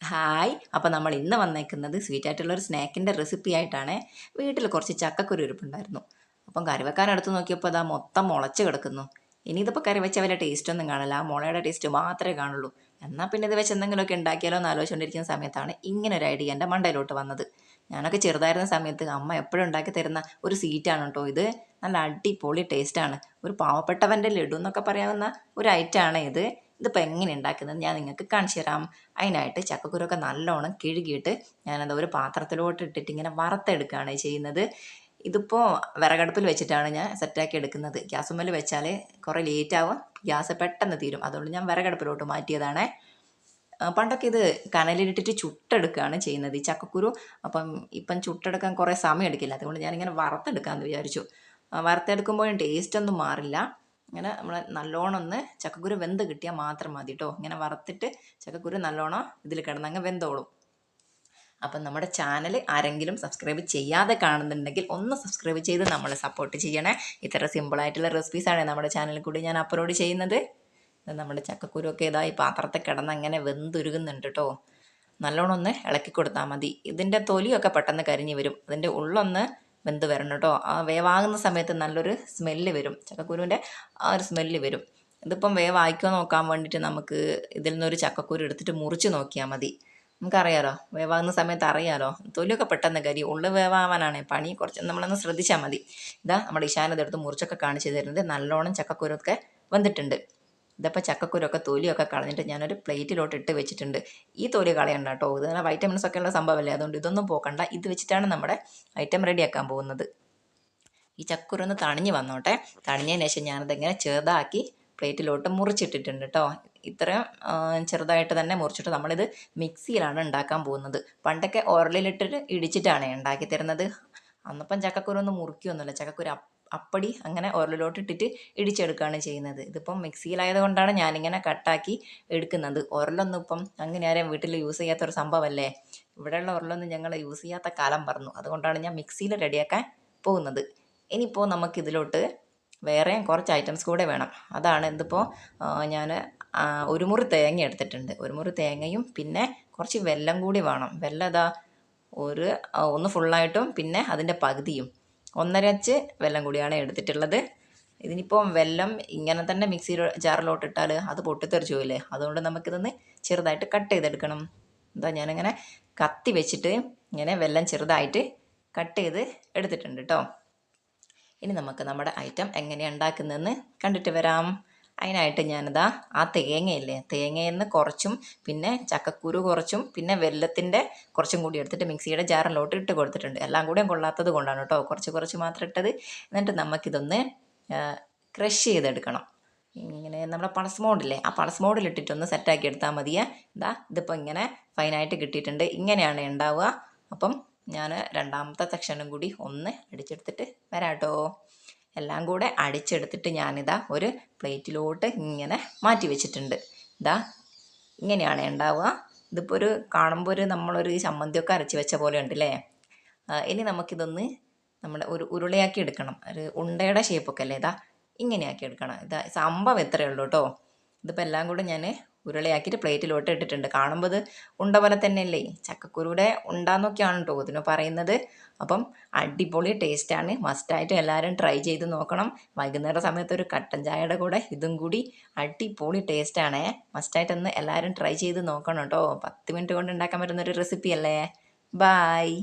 Hi. അപ്പോൾ നമ്മൾ ഇന്ന് വന്നേക്കുന്നത് സ്വീറ്റായിട്ടുള്ളൊരു സ്നാക്കിൻ്റെ റെസിപ്പി ആയിട്ടാണ്. വീട്ടിൽ കുറച്ച് ചക്കക്കുരു ഇരിപ്പുണ്ടായിരുന്നു. അപ്പം കറി വെക്കാൻ എടുത്ത് നോക്കിയപ്പോൾ അതാ മൊത്തം മുളച്ച് കിടക്കുന്നു. ഇനി ഇതിപ്പോൾ കറി വെച്ച വല്ല ടേസ്റ്റൊന്നും കാണില്ല, ആ മുളയുടെ ടേസ്റ്റ് മാത്രമേ കാണുള്ളൂ. എന്നാൽ പിന്നെ ഇത് വെച്ച് എന്തെങ്കിലുമൊക്കെ ഉണ്ടാക്കിയാലോ എന്ന് ആലോചിച്ചുകൊണ്ടിരിക്കുന്ന സമയത്താണ് ഇങ്ങനെ ഒരു ഐഡിയ എൻ്റെ മണ്ടയിലോട്ട് വന്നത്. ഞാനൊക്കെ ചെറുതായിരുന്ന സമയത്ത് അമ്മ എപ്പോഴും ഉണ്ടാക്കി തരുന്ന ഒരു സ്വീറ്റാണ് കേട്ടോ ഇത്. നല്ല അടിപൊളി ടേസ്റ്റാണ്. ഒരു പാവപ്പെട്ടവൻ്റെ ലഡു എന്നൊക്കെ പറയാവുന്ന ഒരു ഐറ്റമാണ് ഇത്. ഇതിപ്പോൾ എങ്ങനെ ഉണ്ടാക്കുന്നത് ഞാൻ നിങ്ങൾക്ക് കാണിച്ചു തരാം. അതിനായിട്ട് ചക്കക്കുരൊക്കെ നല്ലോണം കിഴുകിയിട്ട് ഞാനത് ഒരു പാത്രത്തിലോട്ട് ഇട്ടിട്ട് ഇങ്ങനെ വറുത്തെടുക്കുകയാണ് ചെയ്യുന്നത്. ഇതിപ്പോൾ വിറകടുപ്പിൽ വെച്ചിട്ടാണ് ഞാൻ സെറ്റാക്കി എടുക്കുന്നത്. ഗ്യാസുമ്മേൽ വെച്ചാൽ കുറേ ലേറ്റാവും, ഗ്യാസ് പെട്ടെന്ന് തീരും. അതുകൊണ്ട് ഞാൻ വിറകടുപ്പിലോട്ട് മാറ്റിയതാണ്. പണ്ടൊക്കെ ഇത് കനലിലിട്ടിട്ട് ചുട്ടെടുക്കുകയാണ് ചെയ്യുന്നത് ഈ ചക്കക്കുരു. ഇപ്പം ചുട്ടെടുക്കാൻ കുറേ സമയം എടുക്കില്ല, അതുകൊണ്ട് ഞാനിങ്ങനെ വറുത്തെടുക്കാമെന്ന് വിചാരിച്ചു. വറുത്തെടുക്കുമ്പോഴും ടേസ്റ്റ് ഒന്നും മാറില്ല. ഇങ്ങനെ നമ്മൾ നല്ലോണം ഒന്ന് ചക്കക്കുരു വെന്ത് കിട്ടിയാൽ മാത്രം മതി കേട്ടോ. ഇങ്ങനെ വറുത്തിട്ട് ചക്കക്കുരു നല്ലോണം ഇതിൽ കിടന്നങ്ങ് വെന്തോളും. അപ്പം നമ്മുടെ ചാനൽ ആരെങ്കിലും സബ്സ്ക്രൈബ് ചെയ്യാതെ കാണുന്നുണ്ടെങ്കിൽ ഒന്ന് സബ്സ്ക്രൈബ് ചെയ്ത് നമ്മളെ സപ്പോർട്ട് ചെയ്യണേ. ഇത്ര സിമ്പിളായിട്ടുള്ള റെസിപ്പീസാണ് നമ്മുടെ ചാനലിൽ കൂടി ഞാൻ അപ്ലോഡ് ചെയ്യുന്നത്. നമ്മുടെ ചക്കക്കുരുവൊക്കെ ഇതായി പാത്രത്തിൽ കിടന്ന് അങ്ങനെ വെന്തുരുകുന്നുണ്ട് കേട്ടോ. നല്ലോണം ഒന്ന് ഇളക്കി കൊടുത്താൽ മതി. ഇതിൻ്റെ തൊലിയൊക്കെ പെട്ടെന്ന് കരിഞ്ഞ് വരും, അതിൻ്റെ ഉള്ളൊന്ന് വെന്ത് വരണം കേട്ടോ. ആ വേവാകുന്ന സമയത്ത് നല്ലൊരു സ്മെല്ല് വരും, ചക്കക്കുരുവിൻ്റെ ആ ഒരു സ്മെല്ല് വരും. ഇതിപ്പം വേവായിക്കോ നോക്കാൻ വേണ്ടിയിട്ട് നമുക്ക് ഇതിൽ നിന്നൊരു ചക്കക്കുരു എടുത്തിട്ട് മുറിച്ച് നോക്കിയാൽ മതി. നമുക്കറിയാലോ, വേവാകുന്ന സമയത്ത് അറിയാലോ, തൊലിയൊക്കെ പെട്ടെന്ന് കരിയും. ഉള്ളു വേവാവാനാണ് പണി, കുറച്ച് നമ്മളൊന്ന് ശ്രദ്ധിച്ചാൽ മതി. ഇതാ നമ്മുടെ ഇഷാനതെടുത്ത് മുറിച്ചൊക്കെ കാണിച്ചു തരുന്നത്. നല്ലോണം ചക്കക്കുരുവൊക്കെ വെന്തിട്ടുണ്ട്. ഇതിപ്പോൾ ചക്കക്കുരൊക്കെ തൊലിയൊക്കെ കളഞ്ഞിട്ട് ഞാനൊരു പ്ലേറ്റിലോട്ട് ഇട്ട് വെച്ചിട്ടുണ്ട്. ഈ തൊലി കളയണ്ട കേട്ടോ, ഇത് നല്ല വൈറ്റമിൻസ് ഒക്കെ ഉള്ള സംഭവമല്ലേ, അതുകൊണ്ട് ഇതൊന്നും പോക്കണ്ട. ഇത് വെച്ചിട്ടാണ് നമ്മുടെ ഐറ്റം റെഡിയാക്കാൻ പോകുന്നത്. ഈ ചക്കക്കുരു ഒന്ന് തണിഞ്ഞ് വന്നോട്ടെ. തണിഞ്ഞതിന് ശേഷം ഞാനതിങ്ങനെ ചെറുതാക്കി പ്ലേറ്റിലോട്ട് മുറിച്ചിട്ടിട്ടുണ്ട് കേട്ടോ. ഇത്രയും ചെറുതായിട്ട് തന്നെ മുറിച്ചിട്ട് നമ്മളിത് മിക്സിയിലാണ് ഉണ്ടാക്കാൻ പോകുന്നത്. പണ്ടൊക്കെ ഉരലിലിട്ടിട്ട് ഇടിച്ചിട്ടാണ് ഉണ്ടാക്കി തരുന്നത്. അന്നപ്പം ചക്കക്കുരു ഒന്നും മുറിക്കുകയൊന്നുമില്ല, ചക്കക്കുരു അപ്പടി അങ്ങനെ ഉരലിലോട്ട് ഇട്ടിട്ട് ഇടിച്ചെടുക്കുകയാണ് ചെയ്യുന്നത്. ഇതിപ്പം മിക്സിയിലായത് കൊണ്ടാണ് ഞാനിങ്ങനെ കട്ടാക്കി എടുക്കുന്നത്. ഉരലൊന്നും ഇപ്പം അങ്ങനെ ആരെയും വീട്ടിൽ യൂസ് ചെയ്യാത്തൊരു സംഭവമല്ലേ. ഇവിടെയുള്ള ഉരലൊന്നും ഞങ്ങൾ യൂസ് ചെയ്യാത്ത കാലം പറഞ്ഞു, അതുകൊണ്ടാണ് ഞാൻ മിക്സിയിൽ റെഡിയാക്കാൻ പോകുന്നത്. ഇനിയിപ്പോൾ നമുക്കിതിലോട്ട് വേറെ കുറച്ച് ഐറ്റംസ് കൂടെ വേണം. അതാണ് ഇതിപ്പോൾ ഞാൻ ഒരു മുറി തേങ്ങ എടുത്തിട്ടുണ്ട്. ഒരു മുറി തേങ്ങയും പിന്നെ കുറച്ച് വെല്ലം കൂടി വേണം. വെല്ലം ഇതാ ഒന്ന് ഫുള്ളായിട്ടും പിന്നെ അതിൻ്റെ പകുതിയും, 1.5 വെല്ലം കൂടിയാണ് എടുത്തിട്ടുള്ളത്. ഇതിനിപ്പോൾ വെല്ലം ഇങ്ങനെ തന്നെ മിക്സി ജാറിലോട്ട് ഇട്ടാൽ അത് പൊട്ടിത്തെറിച്ച് പോയില്ലേ, അതുകൊണ്ട് നമുക്കിതൊന്ന് ചെറുതായിട്ട് കട്ട് ചെയ്തെടുക്കണം. എന്താ ഞാനിങ്ങനെ കത്തി വെച്ചിട്ട് ഇങ്ങനെ വെല്ലം ചെറുതായിട്ട് കട്ട് ചെയ്ത് എടുത്തിട്ടുണ്ട് കേട്ടോ. ഇനി നമുക്ക് നമ്മുടെ ഐറ്റം എങ്ങനെയാണ് ഉണ്ടാക്കുന്നതെന്ന് കണ്ടിട്ട് വരാം. അതിനായിട്ട് ഞാനിതാ ആ തേങ്ങയില്ലേ, തേങ്ങയിൽ നിന്ന് കുറച്ചും പിന്നെ ചക്കക്കുരു കുറച്ചും പിന്നെ വെല്ലത്തിൻ്റെ കുറച്ചും കൂടി എടുത്തിട്ട് മിക്സിയുടെ ജാറിലോട്ട് ഇട്ട് കൊടുത്തിട്ടുണ്ട്. എല്ലാം കൂടെയും കൊള്ളാത്തത് കൊണ്ടാണ് കേട്ടോ കുറച്ച് കുറച്ച് മാത്രം ഇട്ടത്. എന്നിട്ട് നമുക്കിതൊന്ന് ക്രഷ് ചെയ്തെടുക്കണം. ഇങ്ങനെ നമ്മുടെ പൾസ് മോഡില്ലേ, ആ പൾസ് മോഡിലിട്ടിട്ടൊന്ന് സെറ്റാക്കി എടുത്താൽ മതിയേ. ഇതിപ്പോൾ ഇങ്ങനെ ഫൈനായിട്ട് കിട്ടിയിട്ടുണ്ട്. ഇങ്ങനെയാണ് ഉണ്ടാവുക. അപ്പം ഞാൻ രണ്ടാമത്തെ സെക്ഷനും കൂടി ഒന്ന് അടിച്ചെടുത്തിട്ട് വരാം കേട്ടോ. എല്ലാം കൂടെ അടിച്ചെടുത്തിട്ട് ഞാനിതാ ഒരു പ്ലേറ്റിലോട്ട് ഇങ്ങനെ മാറ്റി വെച്ചിട്ടുണ്ട്. ഇങ്ങനെയാണ് ഉണ്ടാവുക. ഇതിപ്പോൾ കാണുമ്പോൾ നമ്മളൊരു ചമ്മന്തിയൊക്കെ അരച്ച് വെച്ച പോലെ ഉണ്ടല്ലേ. ഇനി നമുക്കിതൊന്ന് നമ്മുടെ ഒരു ഉരുളയാക്കി എടുക്കണം. ഒരു ഉണ്ടയുടെ ഷേപ്പൊക്കെ അല്ലേ, ഇങ്ങനെയാക്കി എടുക്കണം. സംഭവം എത്രയേ ഉള്ളൂ കേട്ടോ. ഇതിപ്പോൾ എല്ലാം കൂടെ ഞാൻ ഉരുളയാക്കിയിട്ട് പ്ലേറ്റിലോട്ട് ഇട്ടിട്ടുണ്ട്. കാണുമ്പോൾ ഇത് ഉണ്ട പോലെ തന്നെയല്ലേ, ചക്കക്കുരുയുടെ ഉണ്ടാന്നൊക്കെയാണ് കേട്ടോ ഇതിന് പറയുന്നത്. അപ്പം അടിപൊളി ടേസ്റ്റാണ്, മസ്റ്റായിട്ട് എല്ലാവരും ട്രൈ ചെയ്ത് നോക്കണം. വൈകുന്നേര സമയത്ത് ഒരു കട്ടൻ ചായയുടെ കൂടെ ഇതും കൂടി അടിപൊളി ടേസ്റ്റാണ്. മസ്റ്റായിട്ടൊന്ന് എല്ലാവരും ട്രൈ ചെയ്ത് നോക്കണം കേട്ടോ. 10 മിനിറ്റ് കൊണ്ട് ഉണ്ടാക്കാൻ പറ്റുന്നൊരു റെസിപ്പി അല്ലേ. ബായ്.